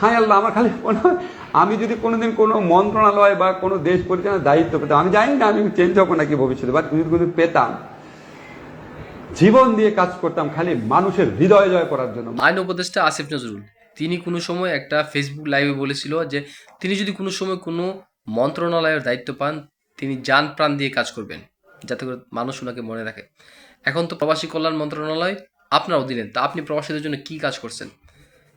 হায় আল্লাহ, আমার খালি মনে হয় আমি যদি কোনোদিন কোনো মন্ত্রণালয় বা কোনো দেশ পরিচালনার দায়িত্ব পেতাম, আমি জানি না আমি চেঞ্জ হবো নাকি ভবিষ্যতে, বাট যদি পেতাম, জীবন দিয়ে কাজ করতাম খালি মানুষের হৃদয় জয় করার জন্য। আইন উপদেষ্টা আসিফ নজরুল তিনি কোনো সময় একটা ফেসবুক লাইভে বলেছিল যে তিনি যদি কোনো সময় কোনো মন্ত্রণালয়ের দায়িত্ব পান তিনি জান প্রাণ দিয়ে কাজ করবেন যাতে করে মানুষ ওনাকে মনে রাখে। এখন তো প্রবাসী কল্যাণ মন্ত্রণালয় আপনার অধীনে, তা আপনি প্রবাসীদের জন্য কি কাজ করছেন?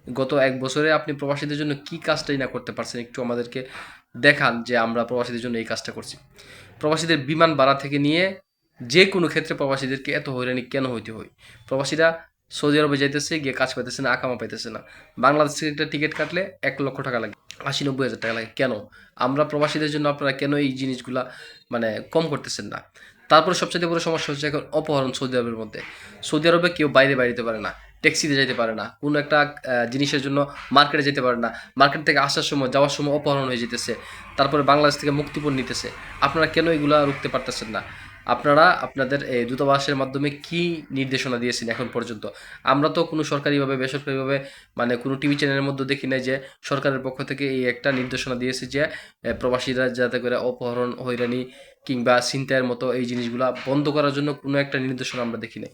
গত 1 বছরে আপনি প্রবাসীদের জন্য কি কাজটাই না করতে পারছেন, একটু আমাদেরকে দেখান যে আমরা প্রবাসীদের জন্য এই কাজটা করছি। প্রবাসীদের বিমান ভাড়া থেকে নিয়ে যে কোনো ক্ষেত্রে প্রবাসীদেরকে এত হয়রানি কেন হইতে হয়? প্রবাসীরা সৌদি আরবে যাইতেছে, গিয়ে কাজ পাইতেছে না, আকামা পাইতেছে না। বাংলাদেশ থেকে একটা টিকিট কাটলে 1 লক্ষ টাকা লাগে, 80-90 হাজার টাকা লাগে। কেন? আমরা প্রবাসীদের জন্য আপনারা কেন এই জিনিসগুলা মানে কম করতেছেন না? তারপরে সবচেয়ে বড় সমস্যা হচ্ছে এখন অপহরণ সৌদি আরবের মধ্যে। সৌদি আরবে কেউ বাইরে বাইরেতে পারে না, ট্যাক্সিতে যেতে পারে না, কোনো একটা জিনিসের জন্য মার্কেটে যেতে পারে না, মার্কেট থেকে আসার সময় যাওয়ার সময় অপহরণ হয়ে যেতেছে, তারপরে বাংলাদেশ থেকে মুক্তিপণ নিতেছে। আপনারা কেন এগুলা রুখতে পারতেছেন না? আপনারা আপনাদের এই দূতাবাসের মাধ্যমে কি নির্দেশনা দিয়েছেন এখন পর্যন্ত? আমরা তো কোনো সরকারিভাবে বেসরকারিভাবে মানে কোনো টিভি চ্যানেলের মধ্যে দেখি নাই যে সরকারের পক্ষ থেকে এই একটা নির্দেশনা দিয়েছে যে প্রবাসীরা যাতে করে অপহরণ, হয়রানি কিংবা ছিনতাইয়ের মতো এই জিনিসগুলা বন্ধ করার জন্য কোনো একটা নির্দেশনা আমরা দেখি নাই।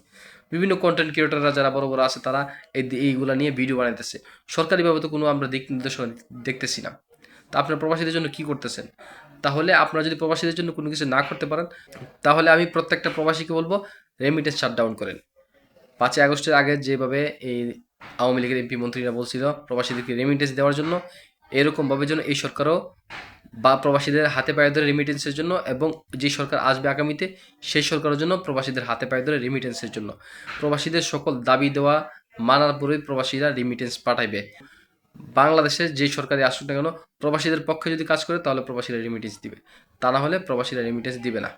বিভিন্ন কন্টেন্ট ক্রিয়েটররা যারা বড় বড় আছে তারা এইগুলা নিয়ে ভিডিও বানাইতেছে। সরকারিভাবে তো কোনো আমরা দিক নির্দেশনা দেখতেছি না। তা আপনারা প্রবাসীদের জন্য কি করতেছেন? তাহলে আপনারা যদি প্রবাসীদের জন্য কোনো কিছু না করতে পারেন, তাহলে আমি প্রত্যেকটা প্রবাসীকে বলবো রেমিটেন্স শাটডাউন করেন। 5ই আগস্টের আগে যেভাবে এই আওয়ামী লীগের এমপি মন্ত্রীরা বলছিল প্রবাসীদেরকে রেমিটেন্স দেওয়ার জন্য, এরকমভাবে যেন এই সরকারও বা প্রবাসীদের হাতে পায়ে ধরে রেমিটেন্সের জন্য, এবং যে সরকার আসবে আগামীতে সেই সরকারের জন্য প্রবাসীদের হাতে পায়ে ধরে রেমিটেন্সের জন্য, প্রবাসীদের সকল দাবি দেওয়া মানার পরেই প্রবাসীরা রেমিটেন্স পাঠাইবে। বাংলাদেশে যেই সরকারি আসুক না কেন, প্রবাসীদের পক্ষে যদি কাজ করে তাহলে প্রবাসীরা রেমিটেন্স দিবে, তা না হলে প্রবাসীরা রেমিটেন্স দিবে না।